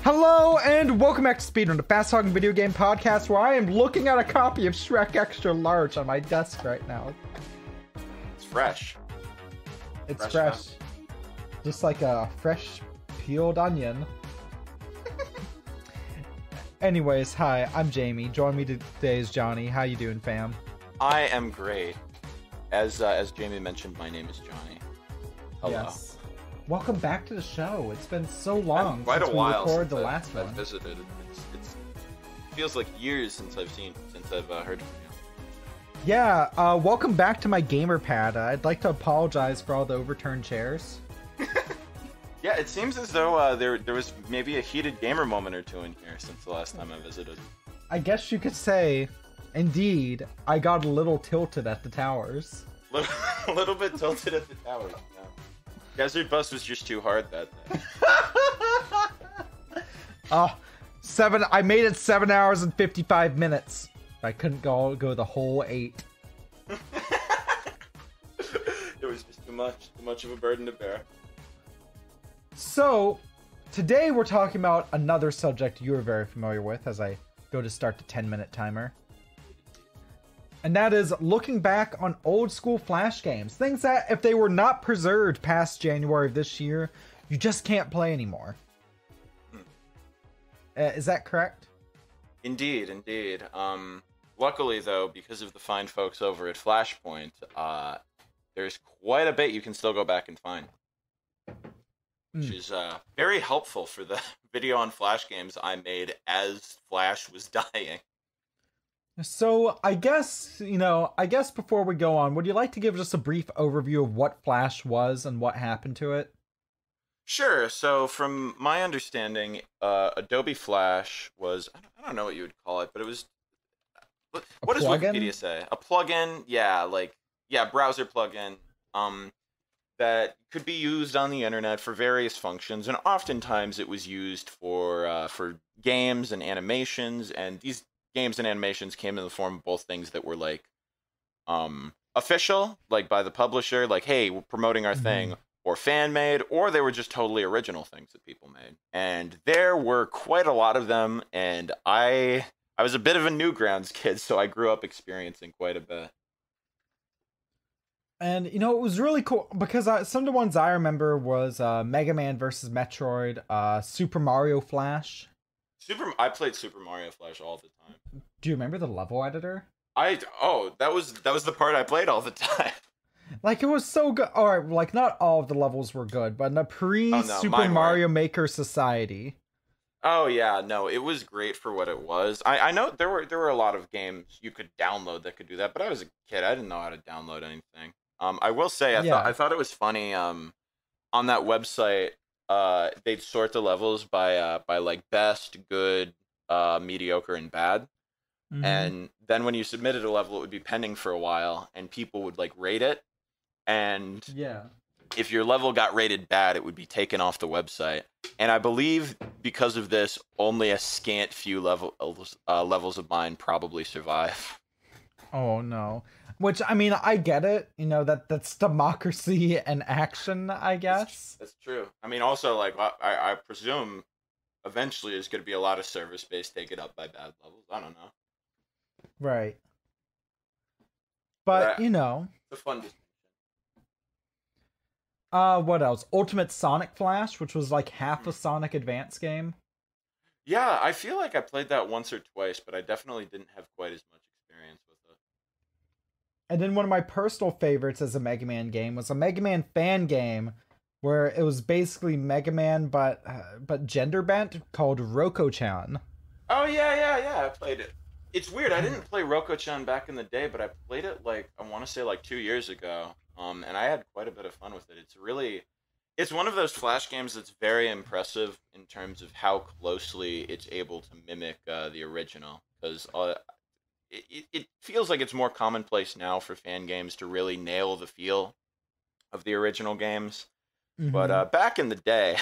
Hello and welcome back to Speedrun, the fast-talking video game podcast where I am looking at a copy of Shrek Extra Large on my desk right now. It's fresh. It's fresh. Just like a fresh peeled onion. Anyways, hi, I'm Jamie. Joining me today is Jonii. How you doing, fam? I am great. As Jamie mentioned, my name is Jonii. Hello. Yes. Welcome back to the show. It's been so long quite since a while we recorded since the last I've one. visited. It feels like years since I've heard from you. Yeah, welcome back to my gamer pad. I'd like to apologize for all the overturned chairs. Yeah, it seems as though there was maybe a heated gamer moment or two in here since the last time I visited. I guess you could say, indeed, I got a little tilted at the towers. A little bit tilted at the towers. Yeah. Desert Bus was just too hard that day. I made it 7 hours and 55 minutes. I couldn't go the whole 8. It was just too much of a burden to bear. So, today we're talking about another subject you're very familiar with as I go to start the 10-minute timer. And that is looking back on old school Flash games. Things that, if they were not preserved past January of this year, you just can't play anymore. Is that correct? Indeed. Luckily, though, because of the fine folks over at Flashpoint, there's quite a bit you can still go back and find. Which is very helpful for the video on Flash games I made as Flash was dying. So, I guess before we go on, would you like to give just a brief overview of what Flash was and what happened to it? Sure. So, from my understanding, Adobe Flash was, I don't know what you would call it, but it was, what does Wikipedia say? A plugin? Yeah, browser plugin, that could be used on the internet for various functions, and oftentimes it was used for games and animations, and these games and animations came in the form of both things that were like official, like by the publisher, like, hey, we're promoting our thing, or fan made, or they were just totally original things that people made. And there were quite a lot of them, and I was a bit of a Newgrounds kid, so I grew up experiencing quite a bit. And it was really cool because some of the ones I remember was Mega Man vs. Metroid, Super Mario Flash. I played Super Mario Flash all the time. Do you remember the level editor? That was the part I played all the time. Like, it was so good. Alright, like, not all of the levels were good, but in the pre-Super Mario Maker society. Oh, yeah, no, it was great for what it was. I know there were a lot of games you could download that could do that, but I was a kid. I didn't know how to download anything. I will say, I thought it was funny, on that website, they'd sort the levels by like best, good, mediocre, and bad. Mm-hmm. And then when you submitted a level, it would be pending for a while, and people would like rate it. And if your level got rated bad, it would be taken off the website. And I believe because of this, only a scant few levels of mine probably survive. Oh no. Which, I mean, I get it. That's democracy and action, I guess. That's true. I mean, also, like, I presume eventually there's going to be a lot of server space taken up by bad levels. I don't know. Right. But, it's a fun distinction. What else? Ultimate Sonic Flash, which was like half a Sonic Advance game. Yeah, I feel like I played that once or twice, but I definitely didn't have quite as much experience with it. And then one of my personal favorites as a Mega Man game was a Mega Man fan game where it was basically Mega Man but gender bent, called Roko-chan. Oh yeah, I played it. It's weird, I didn't play Roko-chan back in the day, but I played it I want to say 2 years ago. And I had quite a bit of fun with it. It's one of those Flash games that's very impressive in terms of how closely it's able to mimic the original, because it feels like it's more commonplace now for fan games to really nail the feel of the original games. Mm-hmm. But back in the day...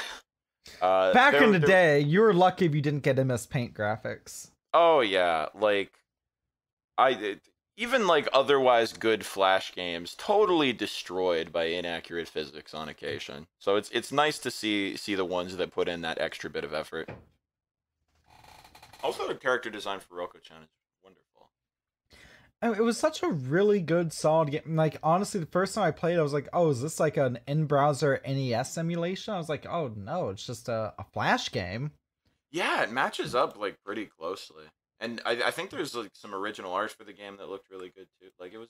you were lucky if you didn't get MS Paint graphics. Oh, yeah. Even otherwise good Flash games totally destroyed by inaccurate physics on occasion. So it's nice to see the ones that put in that extra bit of effort. Also, the character design for Roko-chan is wonderful. It was such a really good, solid game. Like, honestly, the first time I played, I was like, oh, is this like an in-browser NES emulation? I was like, oh, no, it's just a Flash game. Yeah, it matches up, like, pretty closely. And I think there's, like, some original art for the game that looked really good, too. Like, it was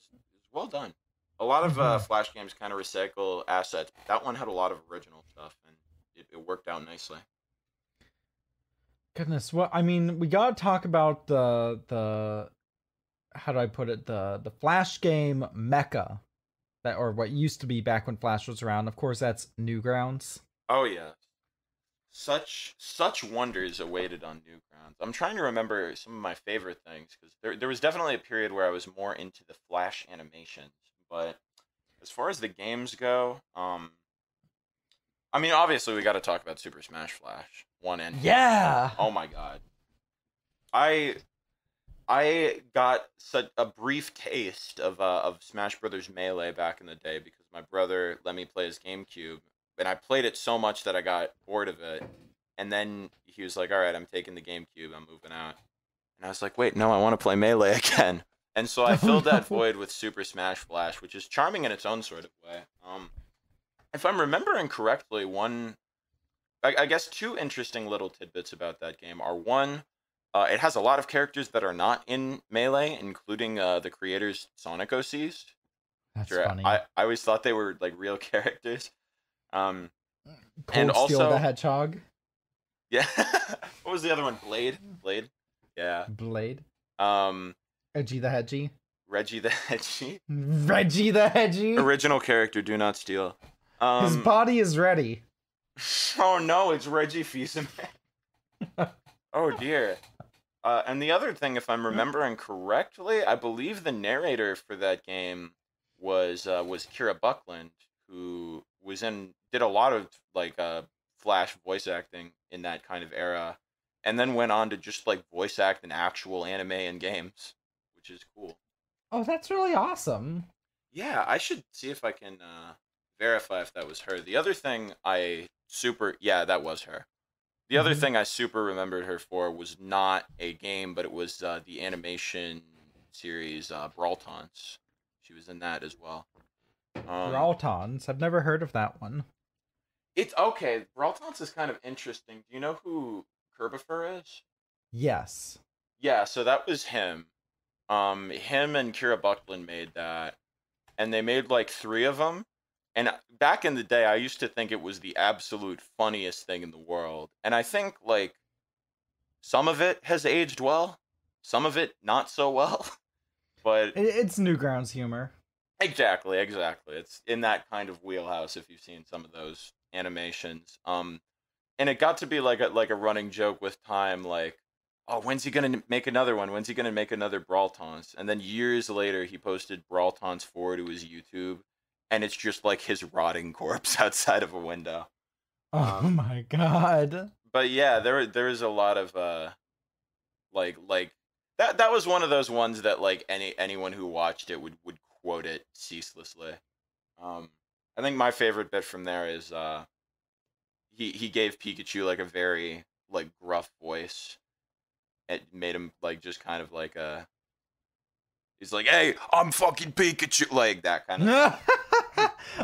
well done. A lot of Flash games kind of recycle assets. That one had a lot of original stuff, and it worked out nicely. Goodness, what I mean, we gotta talk about the how do I put it, the Flash game mecha, that, or what used to be back when Flash was around. Of course, that's Newgrounds. Oh yeah, such wonders awaited on Newgrounds. I'm trying to remember some of my favorite things because there was definitely a period where I was more into the Flash animations, but as far as the games go, I mean, obviously we got to talk about Super Smash Flash 1 and 2. Yeah. Oh my god. I got such a brief taste of Smash Brothers Melee back in the day because my brother let me play his GameCube, and I played it so much that I got bored of it. And then he was like, "All right, I'm taking the GameCube. I'm moving out." And I was like, "Wait, no, I want to play Melee again." And so I filled that void with Super Smash Flash, which is charming in its own sort of way. If I'm remembering correctly, I guess two interesting little tidbits about that game are one, it has a lot of characters that are not in Melee, including the creators Sonic OCs. That's funny. I always thought they were like real characters. Cold And also Steel the Hedgehog. Yeah. What was the other one? Blade. Yeah. Blade. Reggie the Hedgie. Reggie the Hedgie. Reggie the Hedgie. Original character, do not steal. His body is ready. Oh no, it's Reggie Fils-Aimé. Oh dear. And the other thing, if I'm remembering correctly, I believe the narrator for that game was Kira Buckland, who did a lot of like Flash voice acting in that kind of era, and then went on to just like voice act in actual anime and games, which is cool. Oh, that's really awesome. Yeah, I should see if I can verify if that was her. The other thing yeah, that was her. The other thing I super remembered her for was not a game, but it was the animation series Brawltons. She was in that as well. Brawltons? I've never heard of that one. It's okay. Brawltons is kind of interesting. Do you know who Kerbifer is? Yes. Yeah, so that was him. Him and Kira Buckland made that, and they made like 3 of them. And back in the day, I used to think it was the absolute funniest thing in the world. And I think, like, some of it has aged well, some of it not so well. But it's Newgrounds humor. Exactly. It's in that kind of wheelhouse if you've seen some of those animations. And it got to be like a running joke with time, like, oh, when's he gonna make another one? When's he gonna make another Brawltons? And then years later, he posted Brawltons 4 to his YouTube. And it's just like his rotting corpse outside of a window. Oh my god! But yeah, there is a lot of like that was one of those ones that like anyone who watched it would quote it ceaselessly. I think my favorite bit from there is he gave Pikachu like a very like gruff voice. It made him like just kind of like he's like, "Hey, I'm fucking Pikachu," like that kind of.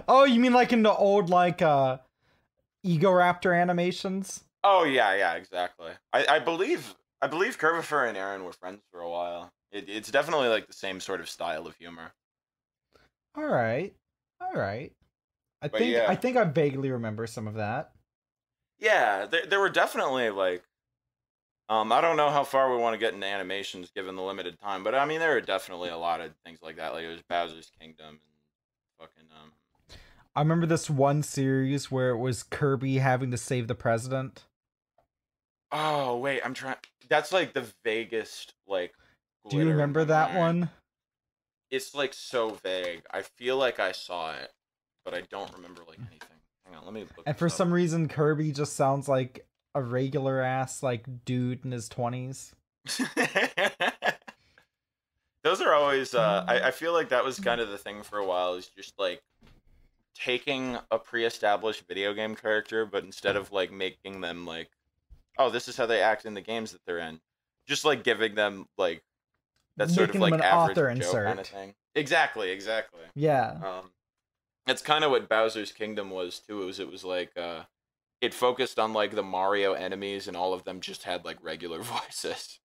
Oh, you mean like in the old like Egoraptor animations? Oh yeah, exactly. I believe Curvifer and Aaron were friends for a while. It's definitely like the same sort of style of humor. All right. I think I vaguely remember some of that. Yeah, there were definitely like I don't know how far we want to get into animations given the limited time, but I mean there are definitely a lot of things like that. Like it was Bowser's Kingdom and fucking I remember this one series where it was Kirby having to save the president. Oh wait, I'm trying. That's like the vaguest like. Do you remember that one? It's like so vague. I feel like I saw it, but I don't remember like anything. Hang on, let me look. And for some reason, Kirby just sounds like a regular ass like dude in his 20s. Those are always. I feel like that was kind of the thing for a while. Is just like taking a pre-established video game character, but instead of like making them like, oh, this is how they act in the games that they're in, just like giving them like that sort Making of like them an average author joke insert. kind of thing. Exactly. Yeah. That's kind of what Bowser's Kingdom was too. It was like it focused on like the Mario enemies, and all of them just had like regular voices.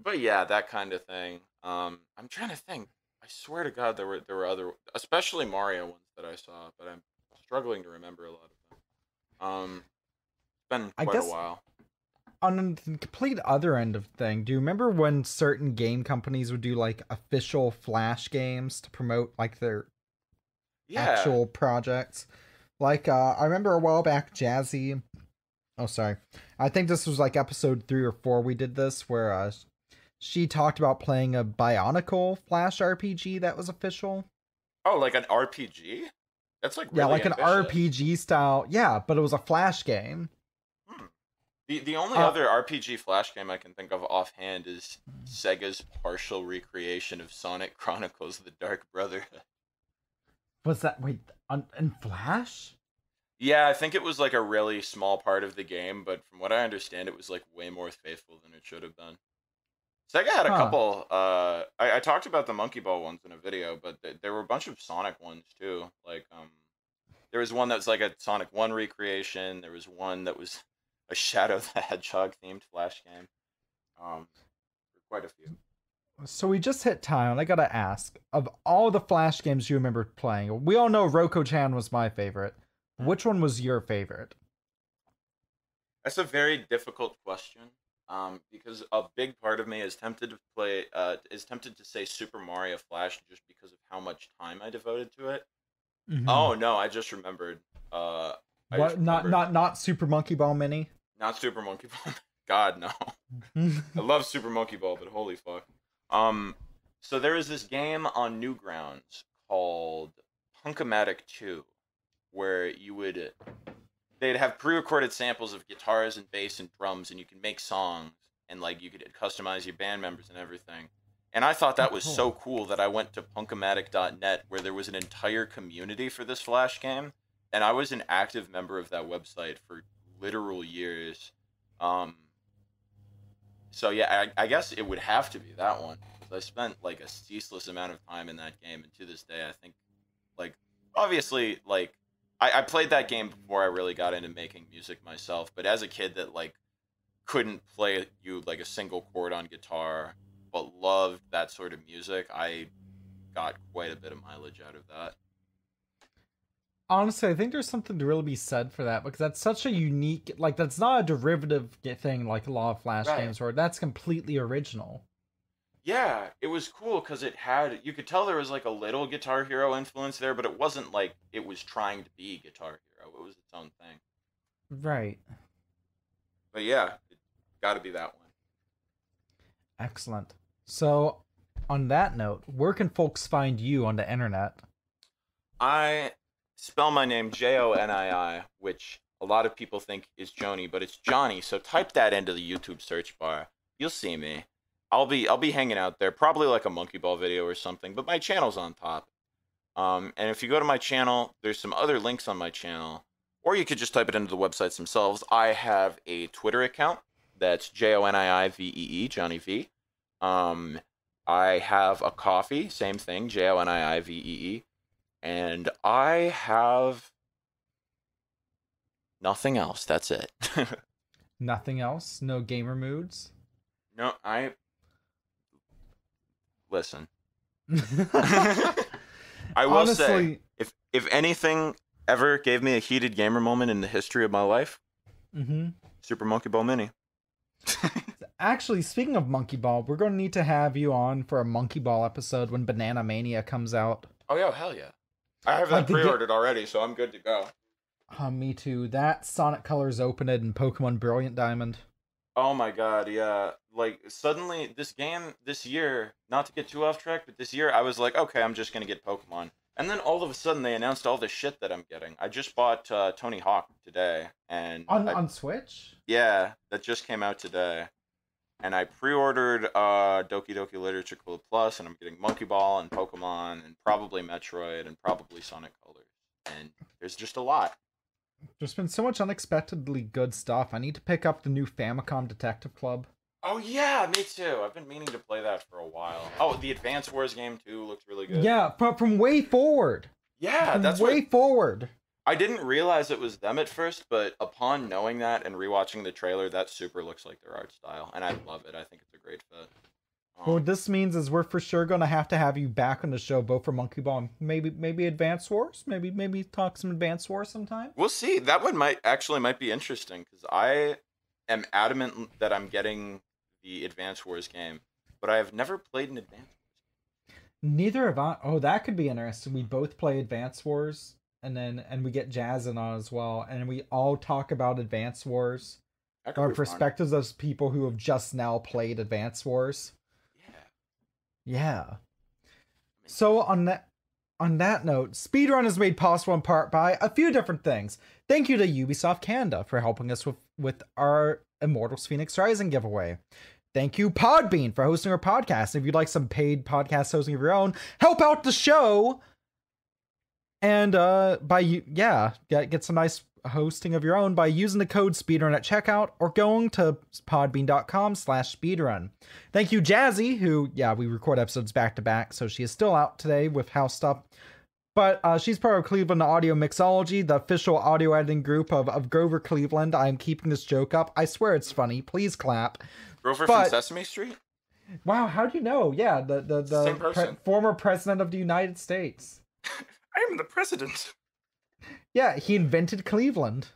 But yeah, that kind of thing. I'm trying to think. I swear to God, there were other, especially Mario ones that I saw, but I'm struggling to remember a lot of them. It's been I quite a guess while. on the complete other end of thing, do you remember when certain game companies would do like official Flash games to promote like their actual projects? Like I remember a while back, Jazzie. Oh, sorry. I think this was like episode 3 or 4. We did this where she talked about playing a Bionicle Flash RPG that was official. Oh, like an RPG? That's like really yeah, like ambitious. an RPG style. Yeah, but it was a Flash game. The only other RPG Flash game I can think of offhand is Sega's partial recreation of Sonic Chronicles: The Dark Brotherhood. Was that in Flash? Yeah, I think it was like a really small part of the game, but from what I understand, it was like way more faithful than it should have been. Sega had a couple. I talked about the Monkey Ball ones in a video, but there were a bunch of Sonic ones too. Like there was one that was like a Sonic 1 recreation. There was one that was a Shadow the Hedgehog themed Flash game. Quite a few. So we just hit time, and I gotta ask: of all the Flash games you remember playing, we all know Roko-chan was my favorite. Which one was your favorite? That's a very difficult question. Because a big part of me is tempted to say Super Mario Flash just because of how much time I devoted to it. Mm-hmm. Oh no, I just remembered. Not Super Monkey Ball Mini? Not Super Monkey Ball. God no. I love Super Monkey Ball, but holy fuck. So there was this game on Newgrounds called Hunkamatic 2, where they'd have pre-recorded samples of guitars and bass and drums, and you could make songs, and like you could customize your band members and everything. And I thought that was so cool that I went to punkamatic.net, where there was an entire community for this Flash game, and I was an active member of that website for literal years. So yeah, I guess it would have to be that one. I spent like a ceaseless amount of time in that game, and to this day, I think, like, obviously, like, I played that game before I really got into making music myself, but as a kid that like couldn't play like a single chord on guitar, but loved that sort of music, I got quite a bit of mileage out of that. Honestly, I think there's something to really be said for that, because that's such a unique, like, that's not a derivative thing like a lot of Flash games where that's completely original. Yeah, it was cool because you could tell there was like a little Guitar Hero influence there, but it wasn't like it was trying to be Guitar Hero. It was its own thing. Right. But yeah, it got to be that one. Excellent. So, on that note, where can folks find you on the internet? I spell my name Jonii, which a lot of people think is Jonii, but it's Jonii. So type that into the YouTube search bar. You'll see me. I'll be hanging out there, probably like a Monkey Ball video or something, but my channel's on top. And if you go to my channel, there's some other links on my channel, or you could just type it into the websites themselves. I have a Twitter account that's JONIIVEE, Johnny V. I have a Ko-fi, same thing, JONIIVEE. And I have nothing else. That's it. Nothing else? No gamer moods? No, listen. I will say, if anything ever gave me a heated gamer moment in the history of my life, Super Monkey Ball Mini. Actually, speaking of Monkey Ball, we're going to need to have you on for a Monkey Ball episode when Banana Mania comes out. Oh yeah, hell yeah. I have that pre-ordered already, so I'm good to go. Me too. That Sonic Colors Opened and Pokemon Brilliant Diamond. Oh my god, yeah. Like, suddenly, this game, this year, not to get too off track, but this year, I was like, okay, I'm just gonna get Pokemon. And then all of a sudden, they announced all this shit that I'm getting. I just bought Tony Hawk today, and... On Switch? Yeah, that just came out today. And I pre-ordered Doki Doki Literature Club Plus, and I'm getting Monkey Ball and Pokemon, and probably Metroid, and probably Sonic Colors. And there's just a lot. There's been so much unexpectedly good stuff. I need to pick up the new Famicom Detective Club. Oh yeah, me too. I've been meaning to play that for a while. Oh, the Advance Wars game too looks really good. Yeah, from Way Forward. Yeah, from that's Way Forward. I didn't realize it was them at first, but upon knowing that and rewatching the trailer, that super looks like their art style, and I love it. I think it's a great fit. What this means is we're for sure gonna have to have you back on the show, both for Monkey Ball and maybe Advance Wars, maybe talk some Advance Wars sometime. We'll see. That one might be interesting because I am adamant that I'm getting the Advance Wars game, but I have never played an Advance Wars. Neither have I. Oh, that could be interesting. We both play Advance Wars, and we get Jazzie on as well, and we all talk about Advance Wars. Our perspectives as people who have just now played Advance Wars. Yeah. So on that note, Speedrun is made possible in part by a few different things. Thank you to Ubisoft Canada for helping us with our Immortals Phoenix Rising giveaway. Thank you Podbean for hosting our podcast. If you'd like some paid podcast hosting of your own, help out the show. And get some nice hosting of your own by using the code Speedrun at checkout or going to podbean.com/speedrun. Thank you, Jazzie, who, we record episodes back to back, so she is still out today with house stuff. But she's part of Cleveland Audio Mixology, the official audio editing group of Grover Cleveland. I'm keeping this joke up. I swear it's funny. Please clap. Grover from Sesame Street? Wow, how do you know? Yeah, the former president of the United States. I am the president. Yeah, he invented Cleveland.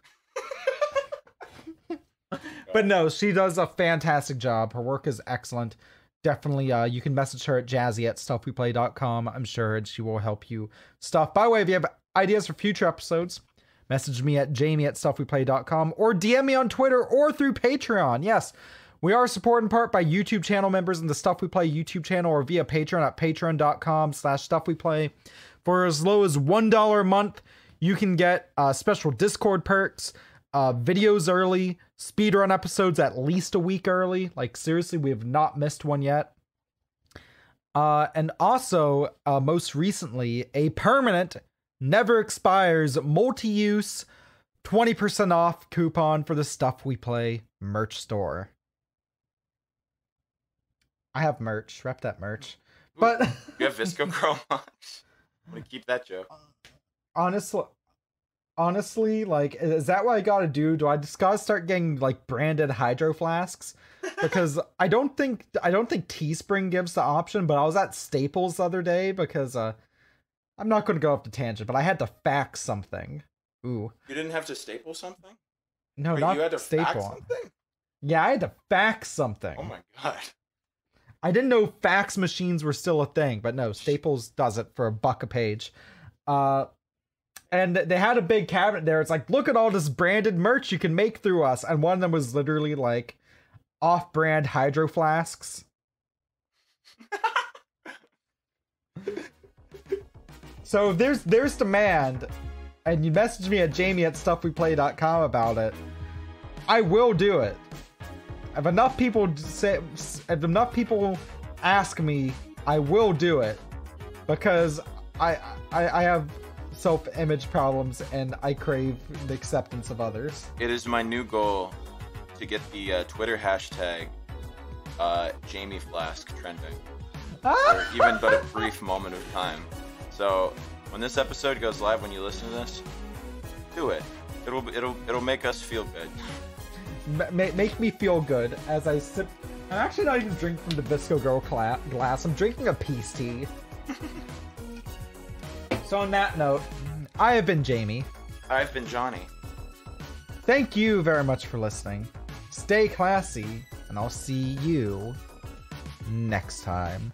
But no, she does a fantastic job. Her work is excellent. Definitely, you can message her at Jazzie at stuffweplay.com. I'm sure she will help you stuff. By the way, if you have ideas for future episodes, message me at Jamie at stuffweplay.com or DM me on Twitter or through Patreon. Yes, we are supported in part by YouTube channel members in the Stuff We Play YouTube channel or via Patreon at patreon.com/stuffweplay. For as low as $1 a month, you can get special Discord perks, videos early, speedrun episodes at least a week early. Like, seriously, we have not missed one yet. And also, most recently, a permanent, never expires, multi-use, 20% off coupon for the Stuff We Play merch store. I have merch. Rep that merch. Ooh, but you have Visco Chrome on. I'm gonna keep that joke. Honestly, like, is that what I gotta do? Do I just gotta start getting like branded hydro flasks? Because I don't think Teespring gives the option, but I was at Staples the other day because I'm not gonna go off the tangent, but I had to fax something. Ooh. You didn't have to staple something? No, not you had to staple. Fax something? Yeah, I had to fax something. Oh my god. I didn't know fax machines were still a thing, but no, Staples does it for $1 a page. And they had a big cabinet there. It's like, look at all this branded merch you can make through us. And one of them was literally like off-brand hydro flasks. So there's demand, and you message me at Jamie at stuffweplay.com about it. I will do it. If enough people ask me, I will do it, because I have self-image problems and I crave the acceptance of others. It is my new goal to get the Twitter hashtag Jamie Flask trending for even but a brief moment of time. So when this episode goes live, when you listen to this, do it. It'll make us feel good. Make me feel good as I sip. I'm actually not even drinking from the Visco Girl glass. I'm drinking a peace tea. So on that note, I have been Jamie. I've been Jonii. Thank you very much for listening. Stay classy, and I'll see you next time.